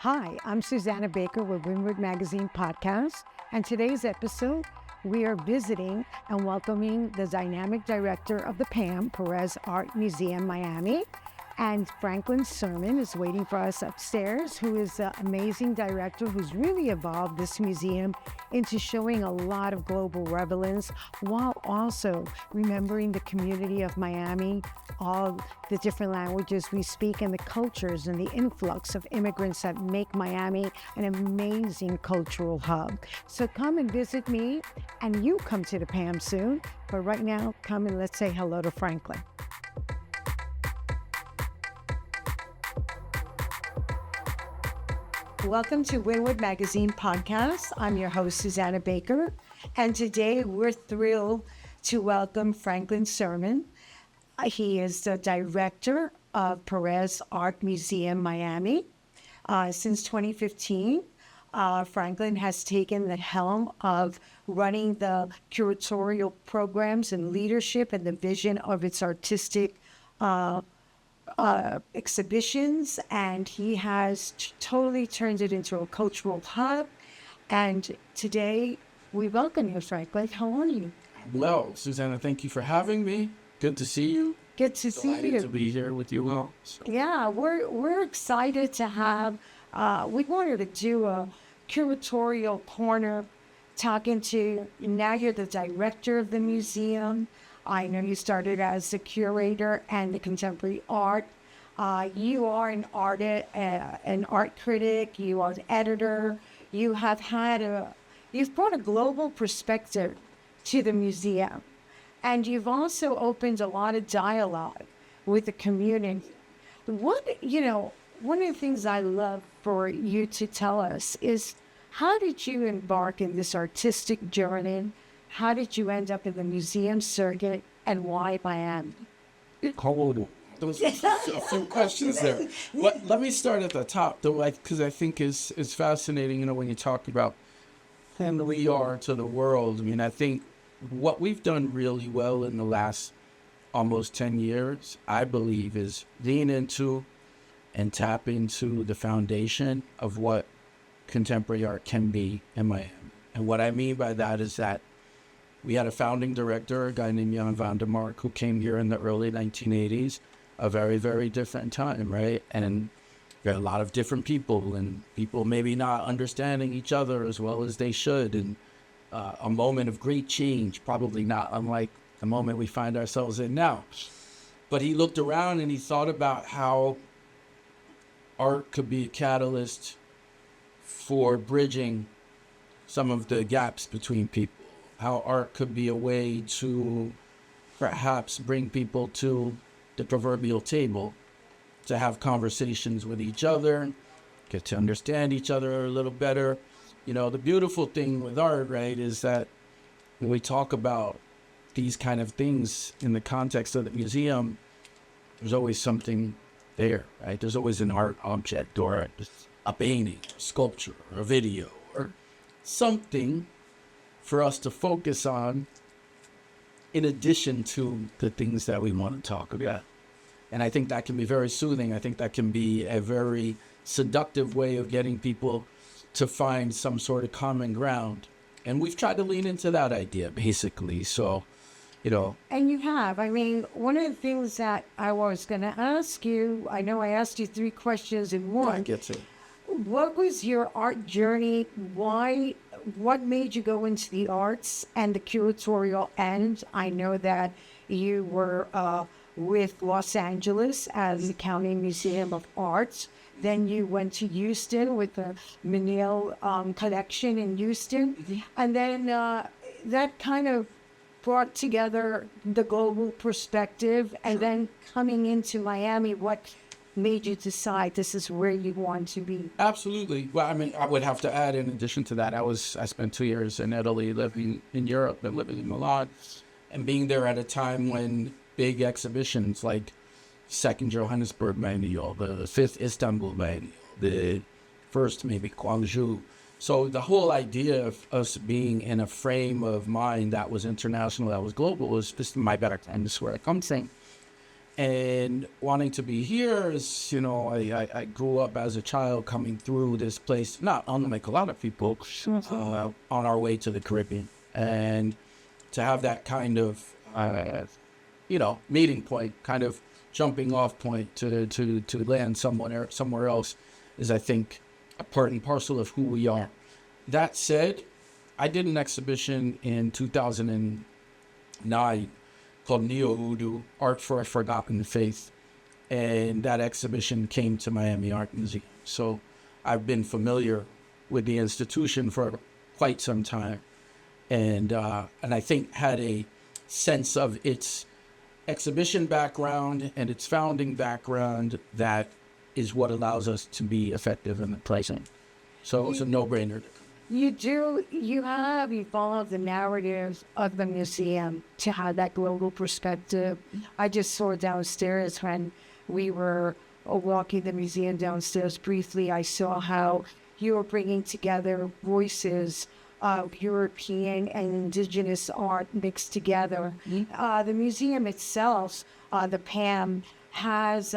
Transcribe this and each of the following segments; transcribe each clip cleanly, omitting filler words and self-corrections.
Hi, I'm Susana Baker with Windward Magazine Podcast, and today's episode, we are visiting and welcoming the dynamic director of the PAM, Perez Art Museum Miami, and Franklin Sirmans is waiting for us upstairs, who is an amazing director who's really evolved this museum into showing a lot of global relevance while also remembering the community of Miami, all the different languages we speak and the cultures and the influx of immigrants that make Miami an amazing cultural hub. So come and visit me, and you come to the PAM soon. But right now, come and let's say hello to Franklin. Welcome to Windward Magazine Podcast. I'm your host, Susana Baker, and today we're thrilled to welcome Franklin Sirmans. He is the director of Perez Art Museum Miami. Since 2015, Franklin has taken the helm of running the curatorial programs and leadership and the vision of its artistic exhibitions, and he has totally turned it into a cultural hub. And today we welcome you, Franklin. How are you? Well, Susana, thank you for having me. Good to see you. Good to see you. Delighted to be here with you all. Yeah, we're excited to have. We wanted to do a curatorial corner, talking to. Now you're the director of the museum. I know you started as the curator and the contemporary art. You are an artist, an art critic. You are an editor. You have you've brought a global perspective to the museum, and you've also opened a lot of dialogue with the community. One of the things I love for you to tell us is, how did you embark in this artistic journey? How did you end up in the museum circuit, and why Miami? Those a few questions there. Let me start at the top, though, because I think is fascinating. When you talk about who we are to the world. I mean, I think what we've done really well in the last almost 10 years, I believe, is lean into and tap into the foundation of what contemporary art can be in Miami. And what I mean by that is that we had a founding director, a guy named Jan van der Mark, who came here in the early 1980s, a very, very different time, right? And we had a lot of different people, and people maybe not understanding each other as well as they should, and a moment of great change, probably not unlike the moment we find ourselves in now. But he looked around and he thought about how art could be a catalyst for bridging some of the gaps between people. How art could be a way to perhaps bring people to the proverbial table to have conversations with each other, get to understand each other a little better. The beautiful thing with art, right, is that when we talk about these kind of things in the context of the museum, there's always something there, right? There's always an art object or a painting, a sculpture, or a video, or something for us to focus on in addition to the things that we want to talk about. And I think that can be very soothing. I think that can be a very seductive way of getting people to find some sort of common ground. And we've tried to lean into that idea, basically. So, And you have. I mean, one of the things that I was going to ask you, I know I asked you 3 questions in one. I get to. What was your art journey? What made you go into the arts and the curatorial end? I know that you were with Los Angeles as the County Museum of Arts. Then you went to Houston with the Menil collection in Houston. And then that kind of brought together the global perspective. And then coming into Miami, what made you decide this is where you want to be? Absolutely. Well, I mean, I would have to add, in addition to that, I spent 2 years in Italy, living in Europe and living in Milan, and being there at a time when big exhibitions like Second Johannesburg Biennial, the Fifth Istanbul Biennial, the first maybe Guangzhou. So the whole idea of us being in a frame of mind that was international, that was global, was just my better time. This is where I come from. And wanting to be here is, I grew up as a child coming through this place, not unlike a lot of people, on our way to the Caribbean. And to have that kind of, meeting point, kind of jumping off point to land somewhere else is, I think, a part and parcel of who we are. That said, I did an exhibition in 2009 called Neo Voodoo, Art for a Forgotten Faith. And that exhibition came to Miami Art Museum. So I've been familiar with the institution for quite some time. And I think had a sense of its exhibition background and its founding background that is what allows us to be effective in the present. So it's a no-brainer. You have evolved the narrative of the museum to have that global perspective. I just saw downstairs when we were walking the museum downstairs briefly, I saw how you were bringing together voices of European and indigenous art mixed together. The museum itself, the PAM, has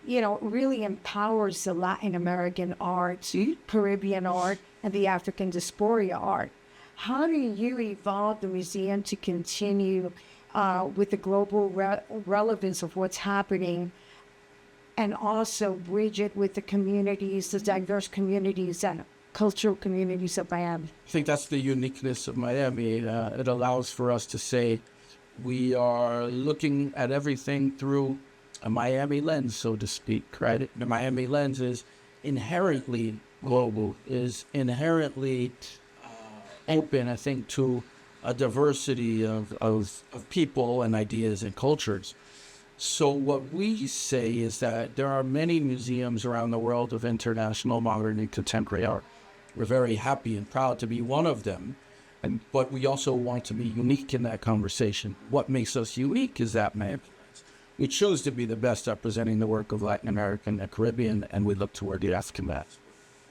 really empowers the Latin American art, Caribbean art, and the African diaspora art. How do you evolve the museum to continue with the global relevance of what's happening, and also bridge it with the communities, the diverse communities and cultural communities of Miami? I think that's the uniqueness of Miami. It allows for us to say we are looking at everything through a Miami lens, so to speak, right? The Miami lens is inherently global, is inherently open, I think, to a diversity of people and ideas and cultures. So what we say is that there are many museums around the world of international, modern, and contemporary art. We're very happy and proud to be one of them, but we also want to be unique in that conversation. What makes us unique is that we choose to be the best representing the work of Latin America and the Caribbean, and we look toward the African mass.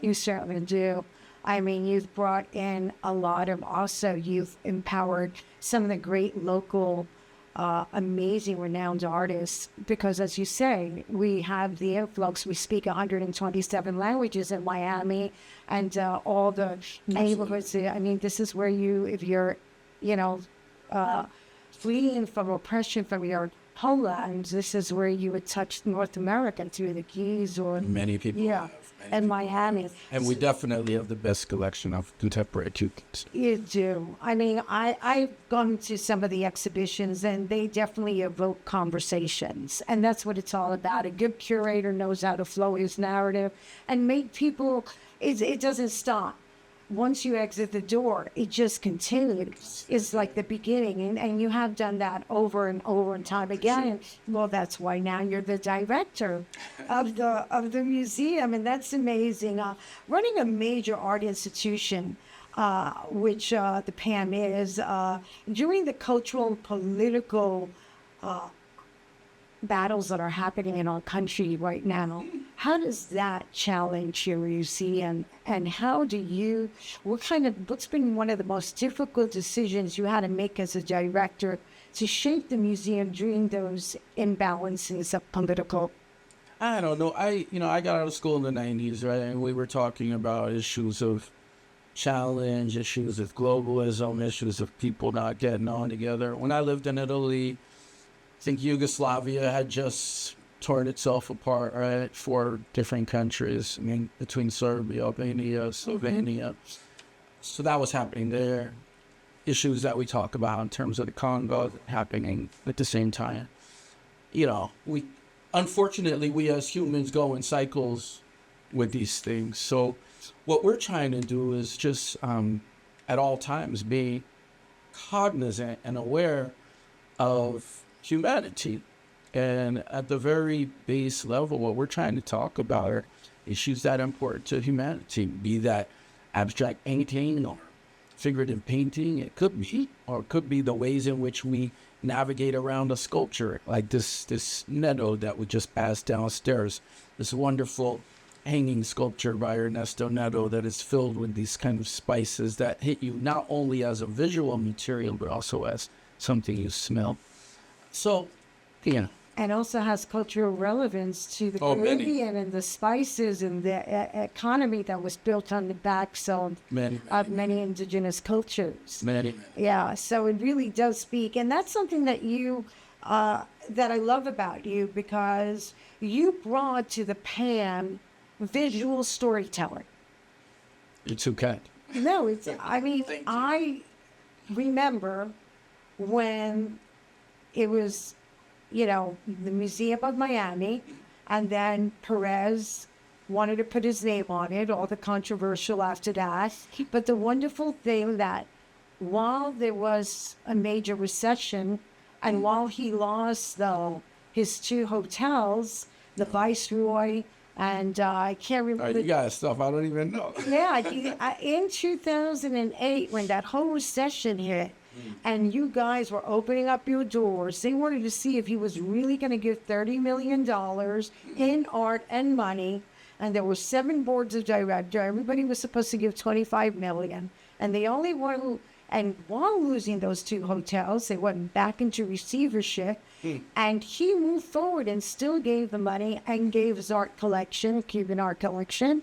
You certainly do. I mean, you've brought in a lot of, also you've empowered some of the great local, amazing, renowned artists, because as you say, we have the influx. We speak 127 languages in Miami, and all the neighborhoods. I mean, this is where if you're, fleeing from oppression from your homeland, this is where you would touch North America through the Keys or many people have. And Miami. And we definitely have the best collection of contemporary cucumbers. You do. I mean, I've gone to some of the exhibitions, and they definitely evoke conversations. And that's what it's all about. A good curator knows how to flow his narrative and make people, it doesn't stop. Once you exit the door, it just continues. It's like the beginning, and you have done that over and over and time again. Well, that's why now you're the director of the museum, and that's amazing. Running a major art institution, which the PAM is, during the cultural and political battles that are happening in our country right now, how does that challenge your museum? And what's been one of the most difficult decisions you had to make as a director to shape the museum during those imbalances of political? I don't know. I got out of school in the 90s, right? And we were talking about issues of challenge, issues of globalism, issues of people not getting on together. When I lived in Italy, I think Yugoslavia had just torn itself apart, right? 4 different countries, I mean, between Serbia, Albania, Slovenia. So that was happening there. Issues that we talk about in terms of the Congo happening at the same time. Unfortunately, we as humans go in cycles with these things. So what we're trying to do is just at all times be cognizant and aware of humanity. And at the very base level, what we're trying to talk about are issues that are important to humanity, be that abstract painting or figurative painting. It could be the ways in which we navigate around a sculpture, like this Neto that we just passed downstairs, this wonderful hanging sculpture by Ernesto Neto that is filled with these kind of spices that hit you not only as a visual material, but also as something you smell. So, and also has cultural relevance to the Oh, many. Caribbean and the spices and the economy that was built on the backs Many, of many indigenous cultures. many. Yeah, so it really does speak, and that's something that that I love about you, because you brought to the pan visual storytelling. You're too kind. No, it's. I mean, I remember when it was, the Museum of Miami, and then Perez wanted to put his name on it, all the controversial after that. But the wonderful thing that while there was a major recession, and while he lost his two hotels, the Viceroy, and I can't remember. You got stuff I don't even know. Yeah, in 2008, when that whole recession hit, and you guys were opening up your doors, they wanted to see if he was really going to give $30 million in art and money. And there were 7 boards of directors. Everybody was supposed to give $25 million. And the only one and while losing those 2 hotels, they went back into receivership. And he moved forward and still gave the money and gave his art collection, Cuban art collection,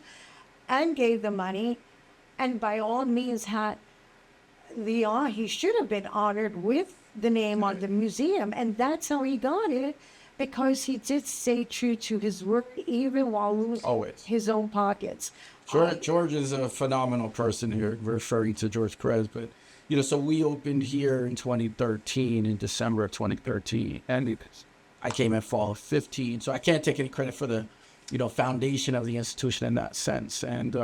and gave the money. And by all means had he should have been honored with the name on the museum. And that's how he got it, because he did stay true to his work, even while losing Always. his own pockets. George is a phenomenal person here, referring to George Perez, but so we opened here in 2013, in December of 2013, and I came in fall of 15, so I can't take any credit for the, foundation of the institution in that sense. And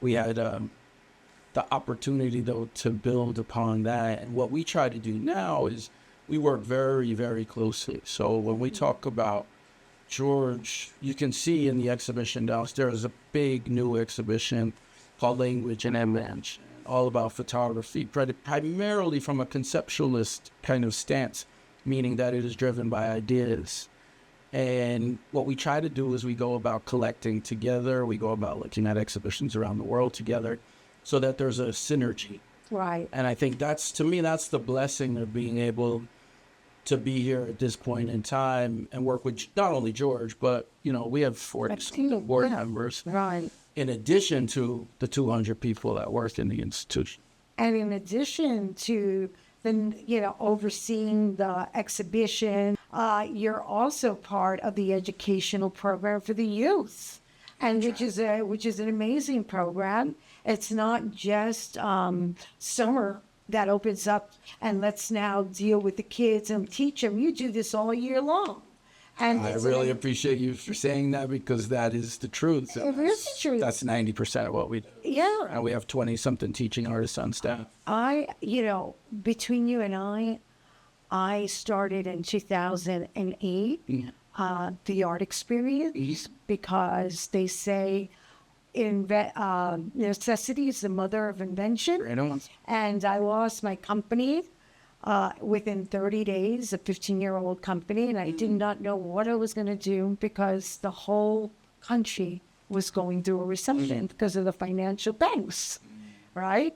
we had the opportunity, though, to build upon that. And what we try to do now is we work very, very closely. So when we talk about George, you can see in the exhibition downstairs a big new exhibition called Language and Image, all about photography, primarily from a conceptualist kind of stance, meaning that it is driven by ideas. And what we try to do is we go about collecting together, we go about looking at exhibitions around the world together, so that there's a synergy. Right. And I think that's the blessing of being able to be here at this point in time and work with not only George, but, we have 40 board members. Right. In addition to the 200 people that work in the institution. And in addition to overseeing the exhibition, you're also part of the educational program for the youth, and which is an amazing program. It's not just summer that opens up and let's now deal with the kids and teach them. You do this all year long. And I really appreciate you for saying that, because that is the truth. It is the truth. That's 90% of what we do. Yeah. And we have 20-something teaching artists on staff. Between you and I started in 2008, the art experience, because they say necessity is the mother of invention. And I lost my company within 30 days, a 15-year-old company, and I did not know what I was going to do, because the whole country was going through a recession because of the financial banks, right?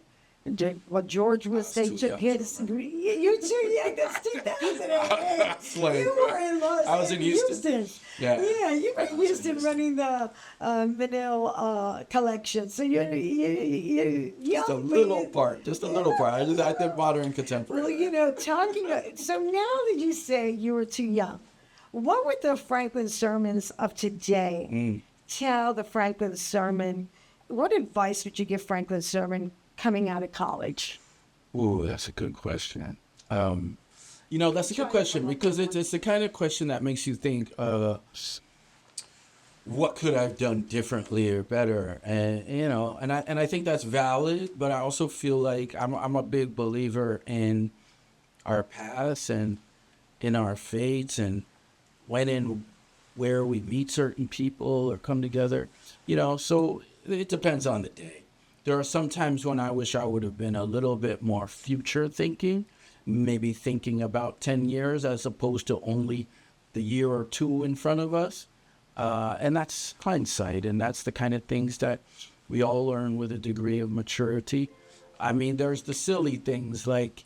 What George was saying took his. You too, yeah, that's 2008. You were in I was in Houston. Yeah, you were in Houston running the Manil collection. So you just a little part. I did modern contemporary. Well, so now that you say you were too young, what would the Franklin Sirmans of today tell the Franklin Sirman? What advice would you give Franklin Sirman coming out of college? Ooh, that's a good question. That's a good question, because it's the kind of question that makes you think, what could I have done differently or better? And I think that's valid, but I also feel like I'm a big believer in our paths and in our fates, and when and where we meet certain people or come together, so it depends on the day. There are some times when I wish I would have been a little bit more future thinking, maybe thinking about 10 years as opposed to only the year or two in front of us. And that's hindsight, and that's the kind of things that we all learn with a degree of maturity. I mean, there's the silly things like,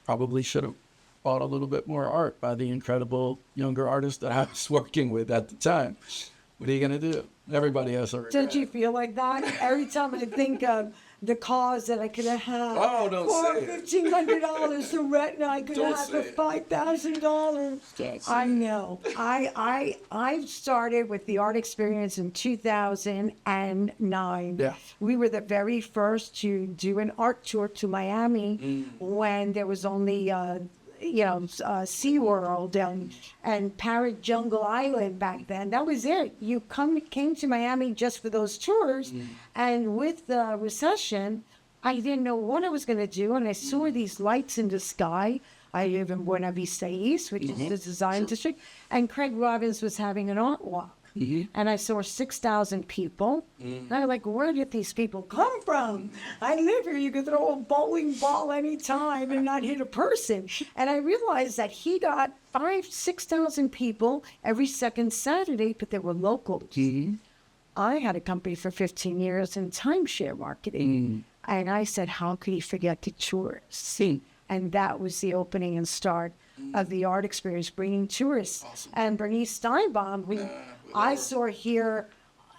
probably should have taught a little bit more art by the incredible younger artists that I was working with at the time. What are you going to do? Everybody has a regret. Don't you feel like that? Every time I think of the cars that I could have had Oh, don't for say it. $1,500, the retina I could Don't have say for it. $5,000. Don't say I it. know. I started with the art experience in 2009. Yeah. We were the very first to do an art tour to Miami when there was only SeaWorld and Parrot Jungle Island back then. That was it. You came to Miami just for those tours. And with the recession, I didn't know what I was going to do. And I saw these lights in the sky. I live in Buena Vista East, which is the design district. And Craig Robbins was having an art walk. And I saw 6,000 people. And I'm like, where did these people come from? I live here. You could throw a bowling ball anytime and not hit a person. And I realized that he got 6,000 people every second Saturday, but they were local. I had a company for 15 years in timeshare marketing. And I said, how could he forget the tourists? And that was the opening and start of the art experience, bringing tourists. Awesome. And Bernice Steinbaum, who I saw here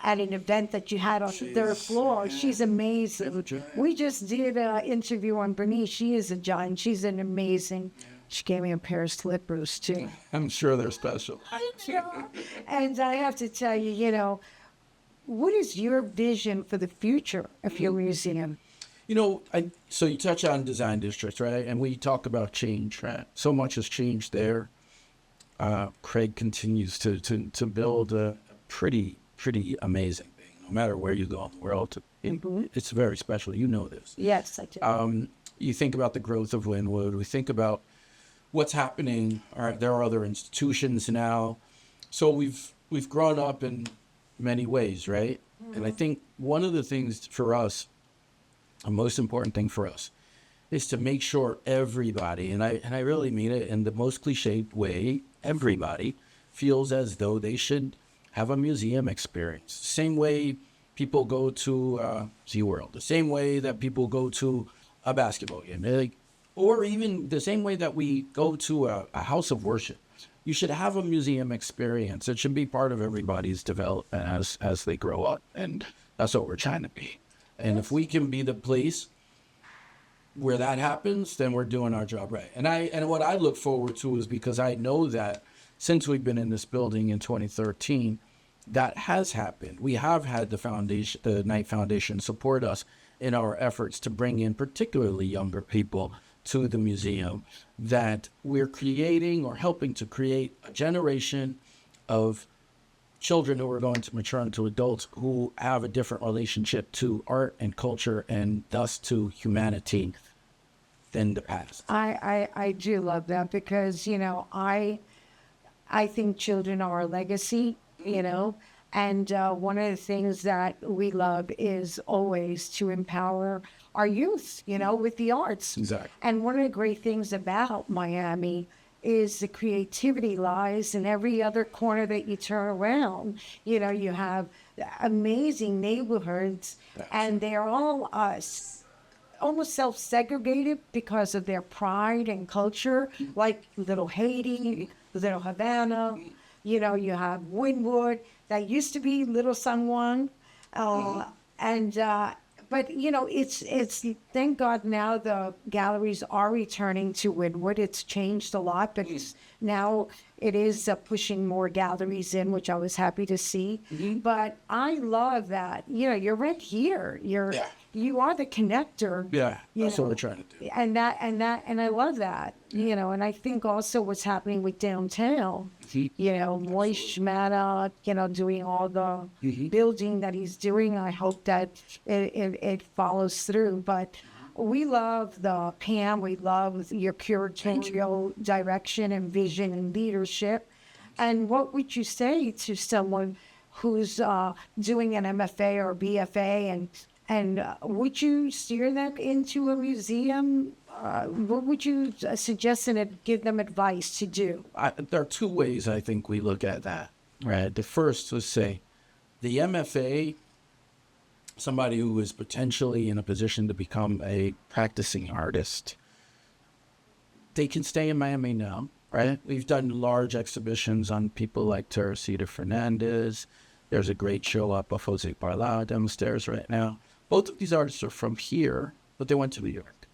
at an event that you had on the third floor. She's amazing. We just did an interview on Bernice. She is a giant. She's an amazing. She gave me a pair of slippers, too. I'm sure they're special. And I have to tell you, what is your vision for the future of your museum? So you touch on design districts, right? And we talk about change, right? So much has changed there. Craig continues to build a pretty amazing thing, no matter where you go in the world. It's very special. You know this. Yes, I do. You think about the growth of Wynwood. We think about what's happening. All right, there are other institutions now. So we've grown up in many ways, right? And I think one of the things for us, the most important thing for us, is to make sure everybody, and I really mean it in the most cliched way, everybody feels as though they should have a museum experience. Same way people go to SeaWorld, the same way that people go to a basketball game, or even the same way that we go to a house of worship. You should have a museum experience. It should be part of everybody's development as they grow up, and that's what we're trying to be. And if we can be the place where that happens, then we're doing our job right. And what I look forward to is, because I know that since we've been in this building in 2013, that has happened. We have had the Knight Foundation support us in our efforts to bring in particularly younger people to the museum, that we're creating or helping to create a generation of children who are going to mature into adults who have a different relationship to art and culture and thus to humanity than the past. I do love that because, I think children are a legacy, and one of the things that we love is always to empower our youth, with the arts. Exactly. And one of the great things about Miami is the creativity lies in every other corner that you turn around. You have amazing neighborhoods, and they're all almost self-segregated because of their pride and culture, like Little Haiti, Little Havana. You have Wynwood, that used to be Little San Juan, but it's thank God now the galleries are returning to Wynwood. It's changed a lot, but now it is pushing more galleries in, which I was happy to see. But I love that. You're right here. You are the connector. Yeah, that's what we're trying to do. And I love that. And I think also what's happening with downtown. Moish Mana, doing all the building that he's doing. I hope that it follows through. But we love Pam. We love your curatorial direction and vision and leadership. And what would you say to someone who's doing an MFA or BFA, and would you steer them into a museum? What would you suggest and give them advice to do? There are two ways I think we look at that. Right. The first was say the MFA, somebody who is potentially in a position to become a practicing artist, they can stay in Miami now, right? We've done large exhibitions on people like Teresita Fernandez. There's a great show up of Jose Parla downstairs right now. Both of these artists are from here, but they went to New York.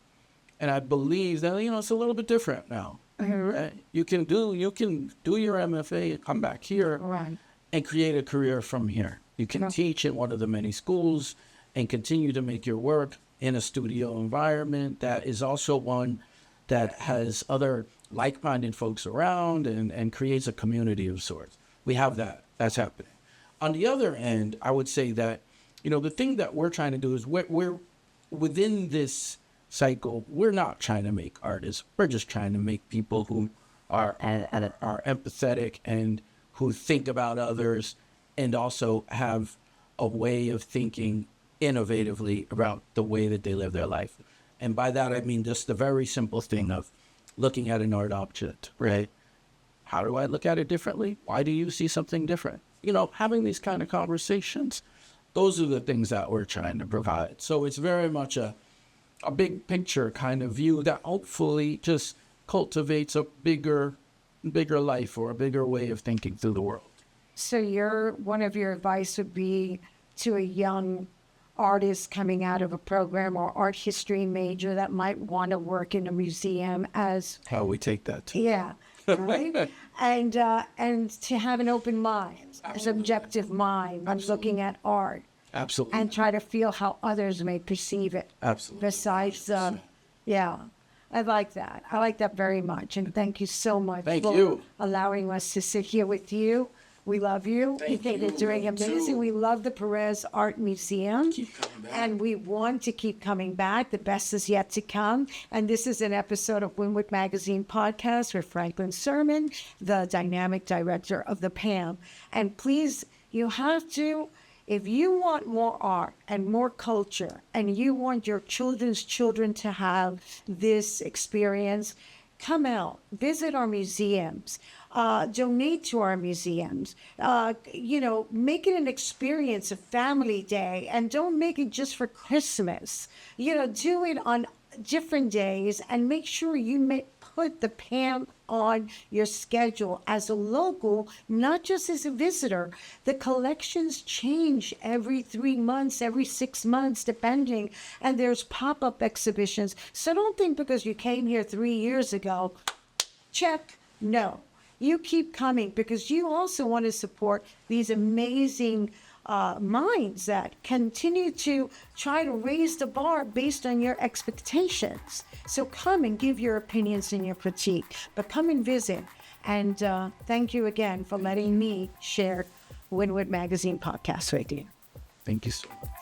And I believe that, it's a little bit different now. Right? You can do your MFA and come back here and create a career from here. You can teach in one of the many schools and continue to make your work in a studio environment that is also one that has other like-minded folks around and creates a community of sorts. We have that. That's happening. On the other end, I would say that, the thing that we're trying to do is we're within this cycle, we're not trying to make artists. We're just trying to make people who are empathetic and who think about others and also have a way of thinking innovatively about the way that they live their life. And by that, I mean just the very simple thing of looking at an art object, right? How do I look at it differently? Why do you see something different? Having these kind of conversations, those are the things that we're trying to provide. So it's very much a big picture kind of view that hopefully just cultivates a bigger life or a bigger way of thinking through the world. So one of your advice would be to a young artist coming out of a program or art history major that might want to work in a museum as... How we take that too. Yeah, right? and to have an open mind, an objective mind on looking at art. Absolutely. And try to feel how others may perceive it. Absolutely. Besides, I like that. I like that very much. And thank you so much for allowing us to sit here with you. We love you. Thank you. You're doing amazing. We love the Perez Art Museum. Keep coming back. And we want to keep coming back. The best is yet to come. And this is an episode of Wynwood Magazine Podcast with Franklin Sirmans, the dynamic director of the PAM. And please, you have to... If you want more art and more culture and you want your children's children to have this experience, come out, visit our museums, donate to our museums, make it an experience, a family day, and don't make it just for Christmas. Do it on different days and make sure you put the PAM on your schedule as a local, not just as a visitor. The collections change every 3 months, every 6 months, depending, and there's pop-up exhibitions. So don't think because you came here 3 years ago, check. No, you keep coming because you also want to support these amazing minds that continue to try to raise the bar based on your expectations. So come and give your opinions and your critique, but come and visit. And thank you again for letting me share Wynwood Magazine Podcast with you. Thank you so much.